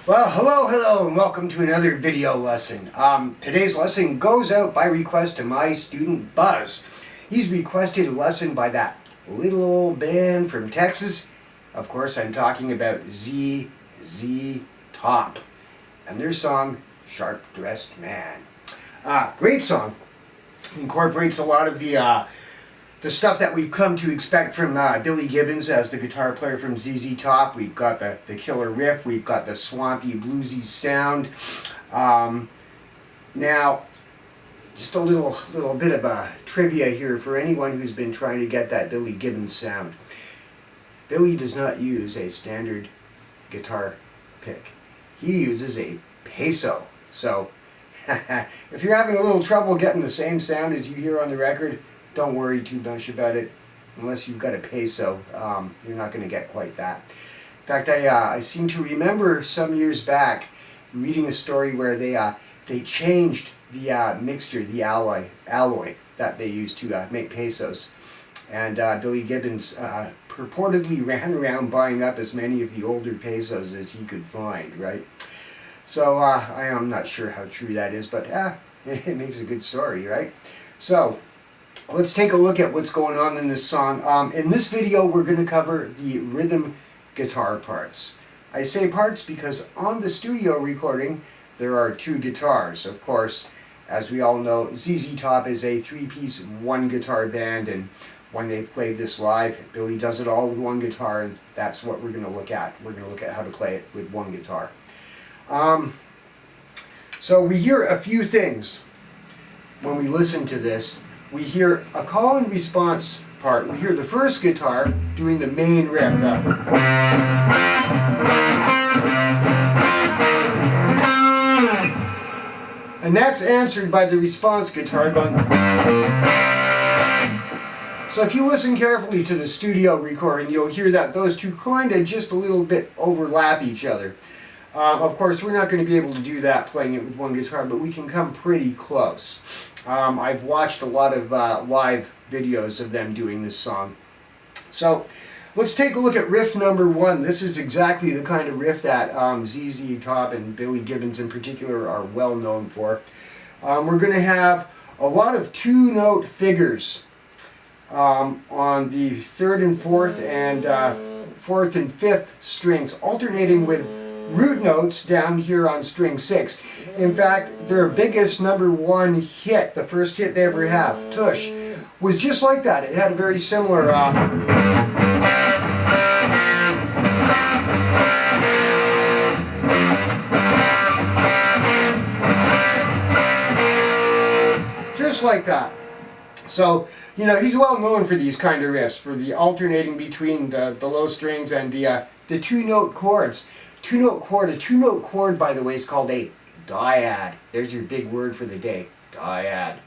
Well, hello, and welcome to another video lesson. Today's lesson goes out by request to my student Buzz. He's requested a lesson by that little old band from Texas. Of course, I'm talking about ZZ Top and their song, Sharp Dressed Man. Great song. Incorporates a lot of the stuff that we've come to expect from Billy Gibbons as the guitar player from ZZ Top. We've got the killer riff, we've got the swampy bluesy sound. Now, just a little bit of a trivia here for anyone who's been trying to get that Billy Gibbons sound. Billy does not use a standard guitar pick. He uses a peso. So, if you're having a little trouble getting the same sound as you hear on the record, don't worry too much about it. Unless you've got a peso, you're not going to get quite that. In fact, I seem to remember some years back reading a story where they changed the mixture, the alloy that they used to make pesos. And Billy Gibbons purportedly ran around buying up as many of the older pesos as he could find, right? So I am not sure how true that is, but it makes a good story, right? So let's take a look at what's going on in this song. In this video, we're going to cover the rhythm guitar parts. I say parts because on the studio recording, there are two guitars. Of course, as we all know, ZZ Top is a three-piece, one-guitar band, and when they played this live, Billy does it all with one guitar, and that's what we're going to look at. We're going to look at how to play it with one guitar. So we hear a few things when we listen to this. We hear a call and response part. We hear the first guitar doing the main riff. And that's answered by the response guitar going. So if you listen carefully to the studio recording, you'll hear that those two kind of just a little bit overlap each other. Of course, we're not going to be able to do that playing it with one guitar, but we can come pretty close. I've watched a lot of live videos of them doing this song. So let's take a look at riff number one. This is exactly the kind of riff that ZZ Top and Billy Gibbons in particular are well known for. We're going to have a lot of two-note figures on the third and fourth and fifth strings, alternating with root notes down here on string 6. In fact, their biggest number one hit, the first hit they ever have, Tush, was just like that. It had a very similar just like that. So, you know, he's well known for these kind of riffs, for the alternating between the low strings and the two-note chords. A two-note chord, by the way, is called a dyad. There's your big word for the day, dyad.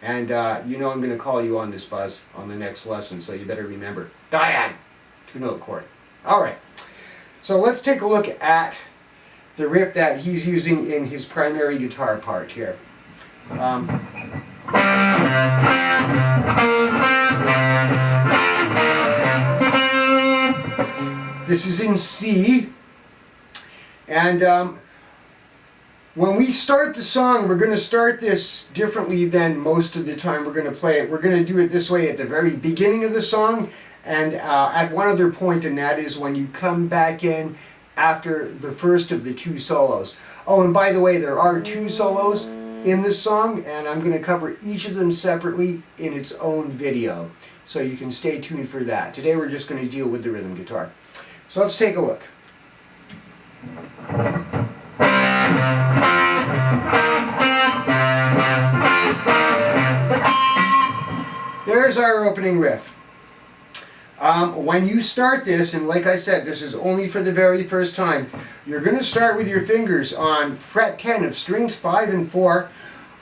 And you know I'm going to call you on this, Buzz, on the next lesson, so you better remember. Dyad, two-note chord. All right, so let's take a look at the riff that he's using in his primary guitar part here. This is in C. And when we start the song, we're going to start this differently than most of the time we're going to play it. We're going to do it this way at the very beginning of the song, And at one other point, and that is when you come back in after the first of the 2 solos. Oh, and by the way, there are 2 solos in this song, and I'm going to cover each of them separately in its own video. So you can stay tuned for that. Today we're just going to deal with the rhythm guitar. So let's take a look. There's our opening riff. When you start this, and like I said, this is only for the very first time, you're going to start with your fingers on fret 10 of strings 5 and 4.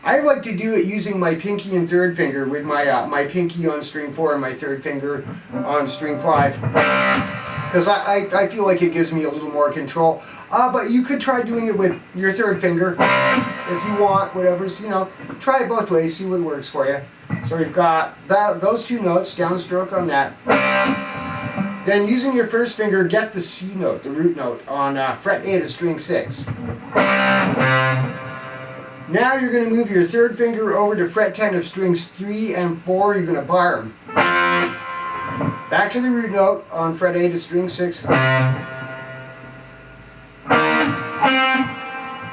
I like to do it using my pinky and 3rd finger, with my pinky on string 4 and my 3rd finger on string 5. Because I feel like it gives me a little more control. But you could try doing it with your 3rd finger if you want, whatever's, you know, try it both ways, see what works for you. So we've got those 2 notes, downstroke on that. Then using your 1st finger, get the C note, the root note, on fret 8 of string 6. Now you're going to move your 3rd finger over to fret 10 of strings 3 and 4, you're going to bar them. Back to the root note on fret 8 of string 6.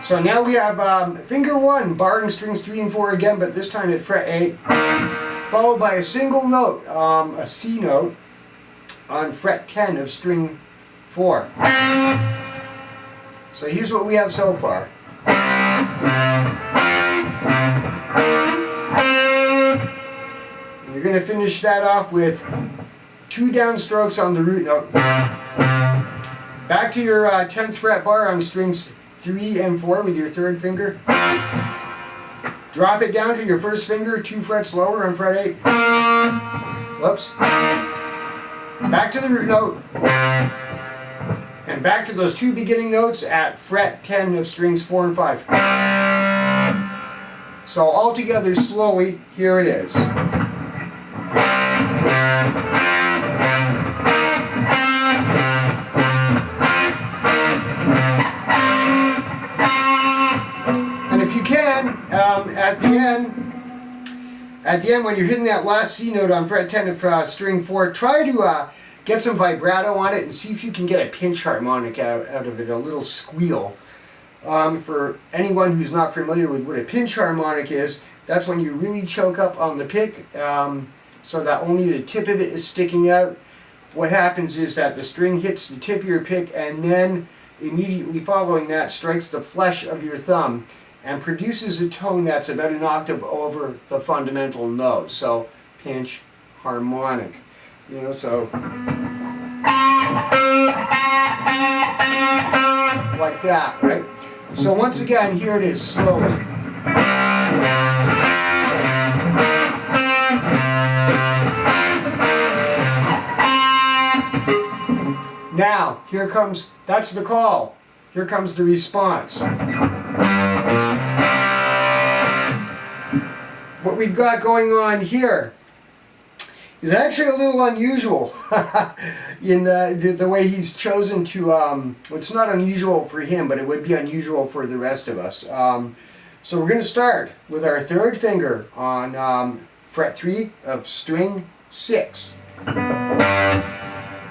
So now we have finger 1 barring strings 3 and 4 again, but this time at fret 8, followed by a single note, a C note, on fret 10 of string 4. So here's what we have so far. And you're going to finish that off with 2 downstrokes on the root note. Back to your 10th fret bar on strings 3 and 4 with your 3rd finger. Drop it down to your 1st finger, 2 frets lower on fret 8. Whoops. Back to the root note. And back to those 2 beginning notes at fret 10 of strings 4 and 5. So all together slowly, here it is. And if you can, at the end when you're hitting that last C note on fret 10 of string 4, try to get some vibrato on it and see if you can get a pinch harmonic out of it, a little squeal. For anyone who's not familiar with what a pinch harmonic is, that's when you really choke up on the pick so that only the tip of it is sticking out. What happens is that the string hits the tip of your pick and then immediately following that strikes the flesh of your thumb and produces a tone that's about an octave over the fundamental note. So pinch harmonic, you know, so like that, right? So once again, here it is slowly. Now, here comes, that's the call. Here comes the response. What we've got going on here is actually a little unusual in the way he's chosen to, it's not unusual for him, but it would be unusual for the rest of us. So we're going to start with our 3rd finger on fret 3 of string 6.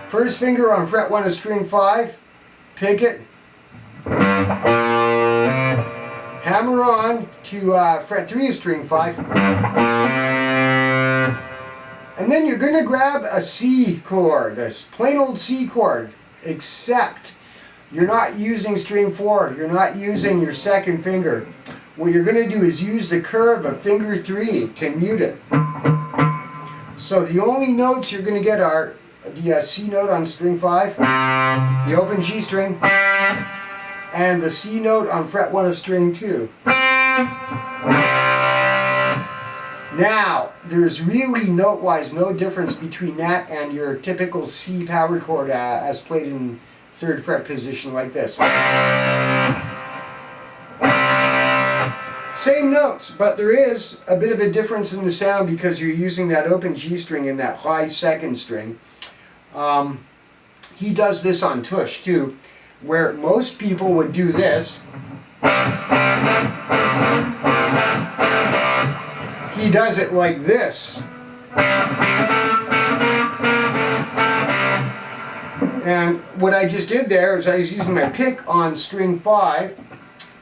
1st finger on fret 1 of string 5, pick it, hammer on to fret 3 of string 5, and then you're going to grab a C chord, this plain old C chord, except you're not using string 4, you're not using your 2nd finger. What you're going to do is use the curve of finger 3 to mute it. So the only notes you're going to get are the C note on string 5, the open G string, and the C note on fret 1 of string 2. Now, there's really note-wise no difference between that and your typical C power chord as played in 3rd fret position like this. Same notes, but there is a bit of a difference in the sound because you're using that open G string and that high 2nd string. He does this on tush too, where most people would do this. He does it like this. And what I just did there is I was using my pick on string 5,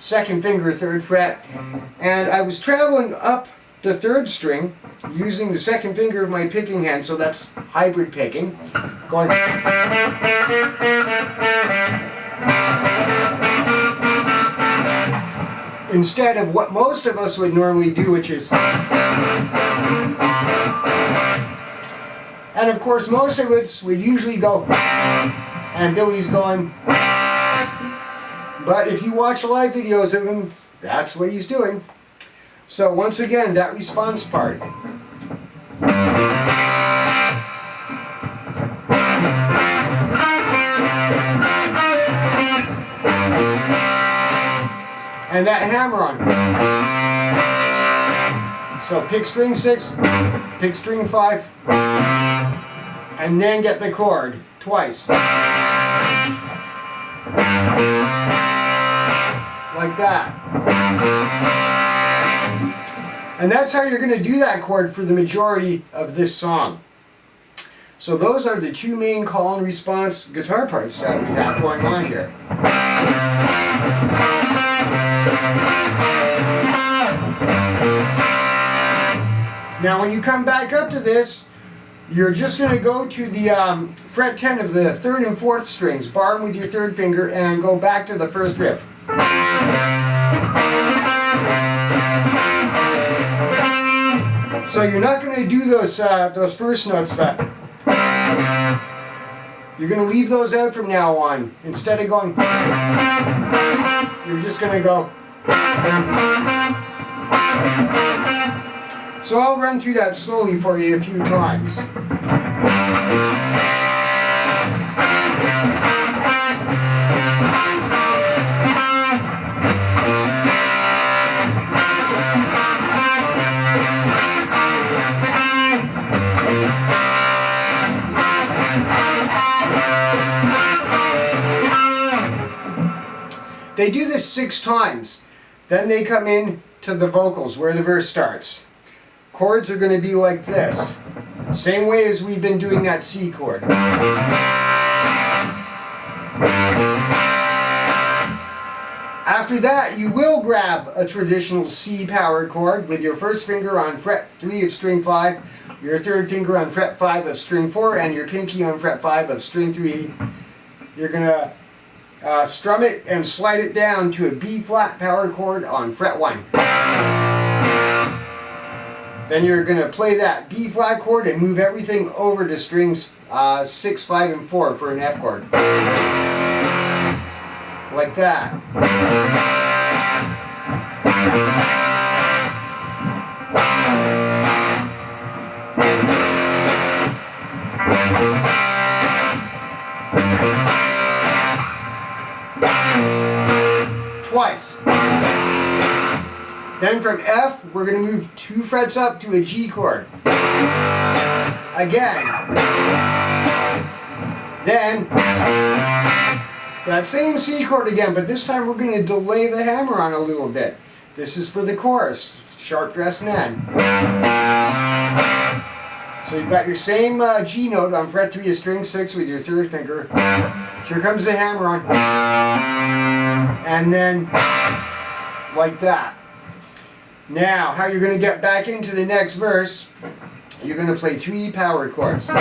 2nd finger, 3rd fret, and I was traveling up the 3rd string using the 2nd finger of my picking hand, so that's hybrid picking, going instead of what most of us would normally do, which is, and of course most of us would usually go, and Billy's going, but if you watch live videos of him, that's what he's doing. So once again, that response part. And that hammer on. So pick string 6, pick string 5, and then get the chord twice. Like that. And that's how you're going to do that chord for the majority of this song. So those are the two main call and response guitar parts that we have going on here. Now when you come back up to this, you're just going to go to the fret 10 of the 3rd and 4th strings, bar them with your 3rd finger, and go back to the 1st riff. So you're not going to do those first notes that you're going to leave those out from now on. Instead of going, you're just going to go. So I'll run through that slowly for you a few times. They do this 6 times. Then they come in to the vocals where the verse starts. Chords are going to be like this. Same way as we've been doing that C chord. After that, you will grab a traditional C power chord with your 1st finger on fret 3 of string 5, your 3rd finger on fret 5 of string 4, and your pinky on fret 5 of string 3. You're going to strum it and slide it down to a B flat power chord on fret 1. Then you're going to play that B flat chord and move everything over to strings 6, 5, and 4 for an F chord. Like that. Twice. Then from F, we're going to move 2 frets up to a G chord. Again. Then, that same C chord again, but this time we're going to delay the hammer on a little bit. This is for the chorus, Sharp Dressed Man. So you've got your same G note on fret 3 of string 6 with your 3rd finger. Here comes the hammer on. And then, like that. Now, how you're going to get back into the next verse, you're going to play 3 power chords. So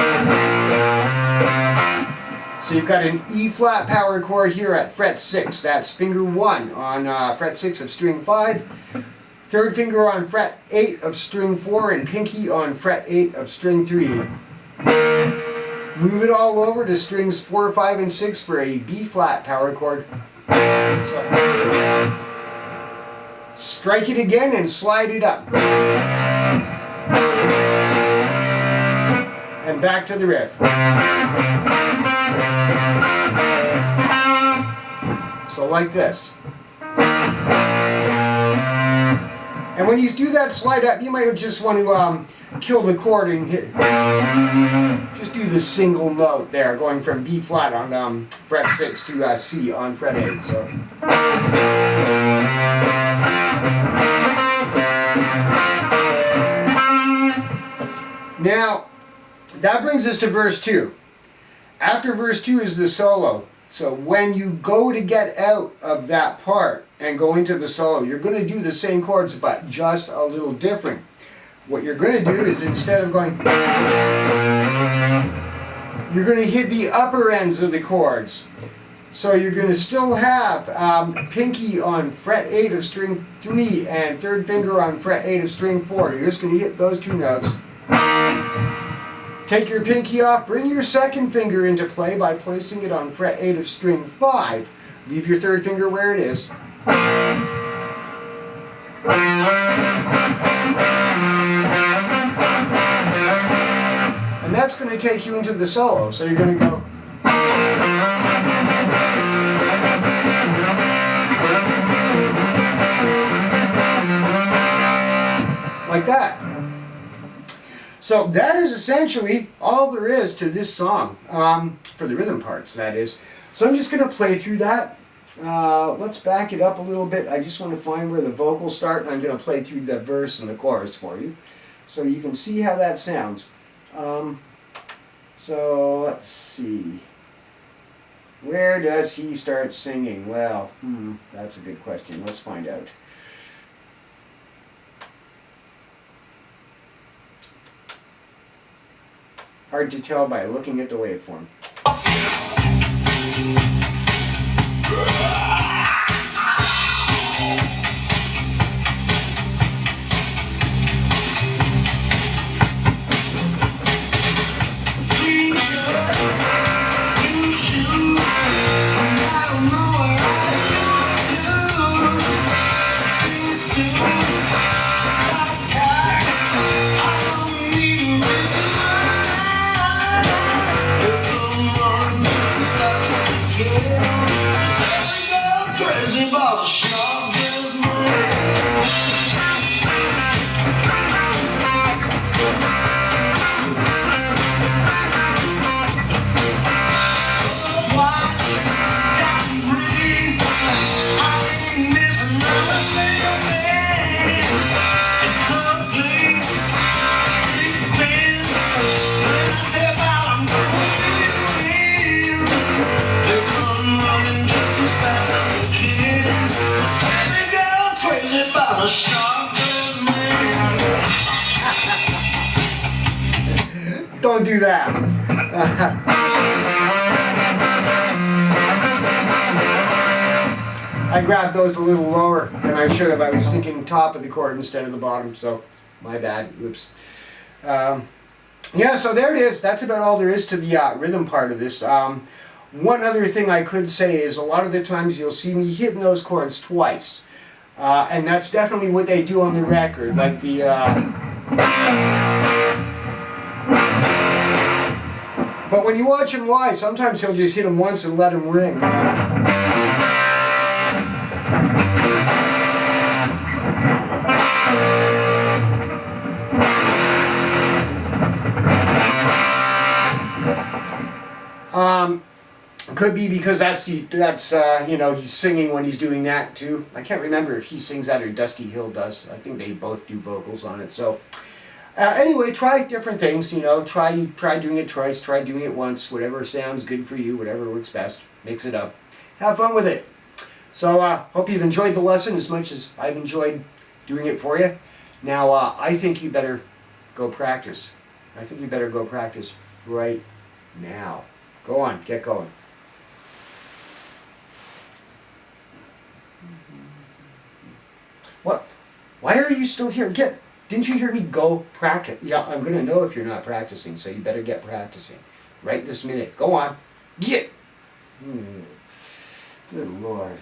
you've got an E flat power chord here at fret 6. That's finger 1 on fret 6 of string 5. 3rd finger on fret 8 of string 4 and pinky on fret 8 of string 3. Move it all over to strings 4, 5, and 6 for a B flat power chord. So, strike it again and slide it up. And back to the riff. So like this. And when you do that slide up, you might just want to kill the chord and hit. Just do the single note there, going from B flat on fret 6 to C on fret 8. So. Now, that brings us to verse 2. After verse 2 is the solo. So when you go to get out of that part and go into the solo, you're going to do the same chords, but just a little different. What you're going to do is, instead of going, you're going to hit the upper ends of the chords. So you're going to still have pinky on fret 8 of string 3 and third finger on fret 8 of string 4. You're just going to hit those two notes. Take your pinky off, bring your second finger into play by placing it on fret 8 of string 5. Leave your third finger where it is. And that's going to take you into the solo. So you're going to go. Like that. So that is essentially all there is to this song, for the rhythm parts, that is. So I'm just going to play through that. Let's back it up a little bit. I just want to find where the vocals start, and I'm going to play through the verse and the chorus for you, so you can see how that sounds. So let's see. Where does he start singing? Well, that's a good question. Let's find out. Hard to tell by looking at the waveform. Don't do that. I grabbed those a little lower than I should have. I was thinking top of the chord instead of the bottom, so my bad. Oops. Yeah, so there it is. That's about all there is to the rhythm part of this. One other thing I could say is a lot of the times you'll see me hitting those chords twice. And that's definitely what they do on the record. Like the... But when you watch him live, sometimes he'll just hit them once and let them ring. Could be because that's you know, he's singing when he's doing that too. I can't remember if he sings that or Dusty Hill does. I think they both do vocals on it. So anyway, try different things. You know, try doing it twice, try doing it once. Whatever sounds good for you, whatever works best, mix it up. Have fun with it. So hope you've enjoyed the lesson as much as I've enjoyed doing it for you. Now I think you better go practice. I think you better go practice right now. Go on, get going. What? Why are you still here? Didn't you hear me go practice? Yeah, I'm going to know if you're not practicing, so you better get practicing. Right this minute. Go on. Get. Good Lord.